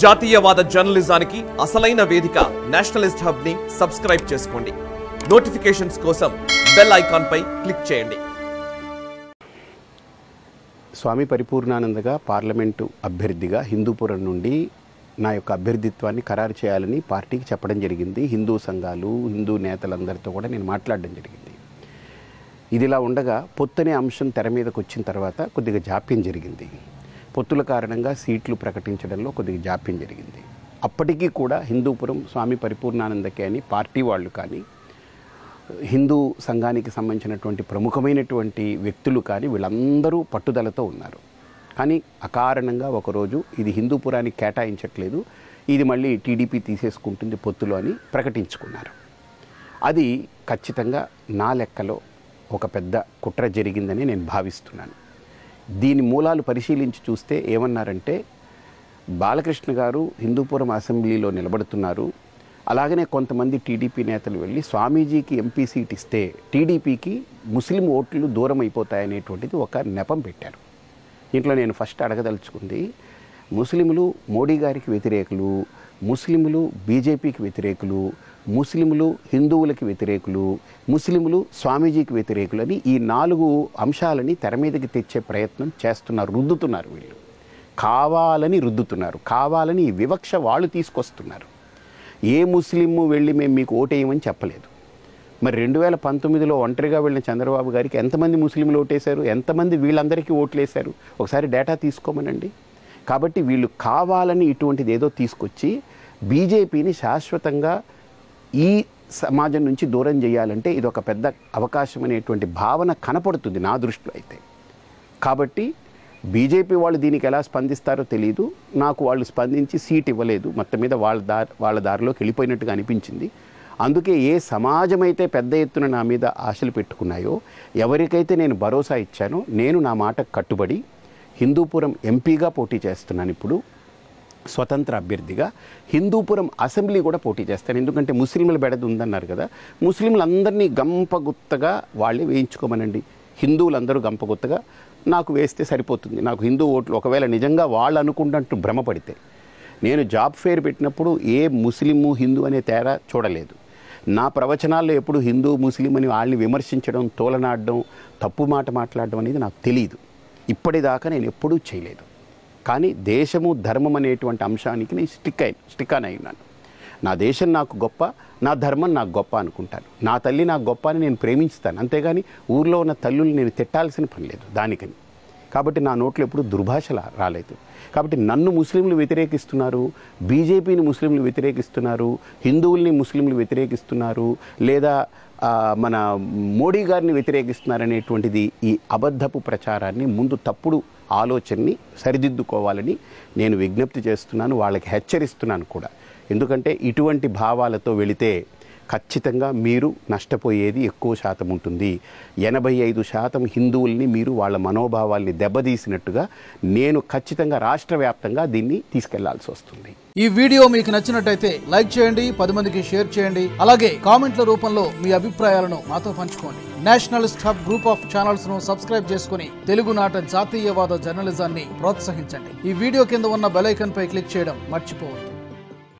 జాతీయవాద జర్నలిజానికి అసలైన వేదిక నేషనలిస్ట్ హబ్ ని సబ్స్క్రైబ్ చేసుకోండి. నోటిఫికేషన్స్ కోసం బెల్ ఐకాన్ పై క్లిక్ చేయండి. స్వామి పరిపూర్ణానందగా పార్లమెంటు అభ్యర్థిగా హిందూపురం నుండి నా యొక్క అభ్యర్థిత్వాన్ని ఖరారు చేయాలని పార్టీకి చెప్పడం జరిగింది. హిందూ సంఘాలు, హిందూ నేతలందరితో కూడా నేను మాట్లాడడం జరిగింది. ఇదిలా ఉండగా పొత్తనే అంశం తెర మీదకు వచ్చిన తర్వాత కొద్దిగా జాప్యం జరిగింది. పొత్తుల కారణంగా సీట్లు ప్రకటించడంలో కొద్దిగా జాప్యం జరిగింది. అప్పటికీ కూడా హిందూపురం స్వామి పరిపూర్ణానందకే అని పార్టీ వాళ్ళు కానీ, హిందూ సంఘానికి సంబంధించినటువంటి ప్రముఖమైనటువంటి వ్యక్తులు కానీ వీళ్ళందరూ పట్టుదలతో ఉన్నారు. కానీ అకారణంగా ఒకరోజు ఇది హిందూపురానికి కేటాయించట్లేదు, ఇది మళ్ళీ టీడీపీ తీసేసుకుంటుంది పొత్తులో అని ప్రకటించుకున్నారు. అది ఖచ్చితంగా నా లెక్కలో ఒక పెద్ద కుట్ర జరిగిందని నేను భావిస్తున్నాను. దీని మూలాలు పరిశీలించి చూస్తే ఏమన్నారంటే, బాలకృష్ణ గారు హిందూపురం అసెంబ్లీలో నిలబడుతున్నారు, అలాగనే కొంతమంది టీడీపీ నేతలు వెళ్ళి స్వామీజీకి ఎంపీ సీట్ ఇస్తే టీడీపీకి ముస్లిం ఓట్లు దూరం అయిపోతాయనేటువంటిది ఒక నెపం పెట్టారు. దీంట్లో నేను ఫస్ట్ అడగదలుచుకుంది, ముస్లింలు మోడీ గారికి వ్యతిరేకులు, ముస్లింలు బీజేపీకి వ్యతిరేకులు, ముస్లింలు హిందువులకి వ్యతిరేకులు, ముస్లింలు స్వామీజీకి వ్యతిరేకులు అని ఈ 4 అంశాలని తెర మీదకి తెచ్చే ప్రయత్నం చేస్తున్నారు, రుద్దుతున్నారు. వీళ్ళు కావాలని రుద్దుతున్నారు, కావాలని ఈ వివక్ష వాళ్ళు తీసుకొస్తున్నారు. ఏ ముస్లిము వెళ్ళి మేము మీకు ఓటేయమని చెప్పలేదు. మరి 2019లో ఒంటరిగా వెళ్ళిన చంద్రబాబు గారికి ఎంతమంది ముస్లింలు ఓటేశారు, ఎంతమంది వీళ్ళందరికీ ఓట్లేశారు ఒకసారి డేటా తీసుకోమనండి. కాబట్టి వీళ్ళు కావాలని ఇటువంటిది ఏదో తీసుకొచ్చి బీజేపీని శాశ్వతంగా ఈ సమాజం నుంచి దూరం చేయాలంటే ఇది ఒక పెద్ద అవకాశం అనేటువంటి భావన కనపడుతుంది నా దృష్టిలో అయితే. కాబట్టి బీజేపీ వాళ్ళు దీనికి ఎలా స్పందిస్తారో తెలియదు. నాకు వాళ్ళు స్పందించి సీట్ ఇవ్వలేదు, మొత్తం మీద వాళ్ళ దారిలోకి వెళ్ళిపోయినట్టుగా అనిపించింది. అందుకే ఏ సమాజం అయితే పెద్ద ఎత్తున నా మీద ఆశలు పెట్టుకున్నాయో, ఎవరికైతే నేను భరోసా ఇచ్చానో, నేను నా మాటకు కట్టుబడి హిందూపురం ఎంపీగా పోటీ చేస్తున్నాను. ఇప్పుడు స్వతంత్ర అభ్యర్థిగా హిందూపురం అసెంబ్లీ కూడా పోటీ చేస్తాను. ఎందుకంటే ముస్లింల బెడద ఉందన్నారు కదా, ముస్లింలందరినీ గంపగుత్తగా వాళ్ళే వేయించుకోమనండి. హిందువులందరూ గంపగుత్తగా నాకు వేస్తే సరిపోతుంది. నాకు హిందూ ఓట్లు ఒకవేళ నిజంగా వాళ్ళు అనుకుంటున్నట్టు భ్రమపడితే, నేను జాబ్ ఫేర్ పెట్టినప్పుడు ఏ ముస్లిము హిందూ అనే తేడా చూడలేదు. నా ప్రవచనాల్లో ఎప్పుడు హిందూ ముస్లిం అని వాళ్ళని విమర్శించడం, తోలనాడడం, తప్పు మాట మాట్లాడడం అనేది నాకు తెలియదు. ఇప్పటిదాకా నేను ఎప్పుడూ చేయలేదు. కానీ దేశము ధర్మం అనేటువంటి అంశానికి నేను స్టిక్ ఆన్ అయినాను. నా దేశం నాకు గొప్ప, నా ధర్మం నాకు గొప్ప అనుకుంటాను. నా తల్లి నాకు గొప్ప అని నేను ప్రేమించుతాను. అంతేగాని ఊర్లో ఉన్న తల్లులు నేను తిట్టాల్సిన పని లేదు దానికని. కాబట్టి నా నోట్లో ఎప్పుడు దుర్భాష రాలేదు. కాబట్టి నన్ను ముస్లింలు వ్యతిరేకిస్తున్నారు, బీజేపీని ముస్లింలు వ్యతిరేకిస్తున్నారు, హిందువుల్ని ముస్లింలు వ్యతిరేకిస్తున్నారు, లేదా మన మోడీ గారిని వ్యతిరేకిస్తున్నారు అనేటువంటిది ఈ అబద్ధపు ప్రచారాన్ని, ముందు తప్పుడు ఆలోచనని సరిదిద్దుకోవాలని నేను విజ్ఞప్తి చేస్తున్నాను, వాళ్ళకి హెచ్చరిస్తున్నాను కూడా. ఎందుకంటే ఇటువంటి భావాలతో వెళితే ఖచ్చితంగా మీరు నష్టపోయేది ఎక్కువ శాతం ఉంటుంది. 85% హిందువుల్ని మీరు వాళ్ళ మనోభావాల్ని దెబ్బతీసినట్టుగా నేను ఖచ్చితంగా రాష్ట్ర వ్యాప్తంగా దీన్ని తీసుకెళ్లాల్సి వస్తుంది. ఈ వీడియో మీకు నచ్చినట్టయితే లైక్ చేయండి, 10 మందికి షేర్ చేయండి. అలాగే కామెంట్ల రూపంలో మీ అభిప్రాయాలను మాతో పంచుకోండి. Nationalist hub group of channels ను సబ్స్క్రైబ్ చేసుకుని తెలుగునాట జాతీయవాద జర్నలిజాన్ని ప్రోత్సహించండి. ఈ వీడియో కింద ఉన్న బెల్ ఐకాన్ పై క్లిక్ చేయడం మర్చిపోవద్దు.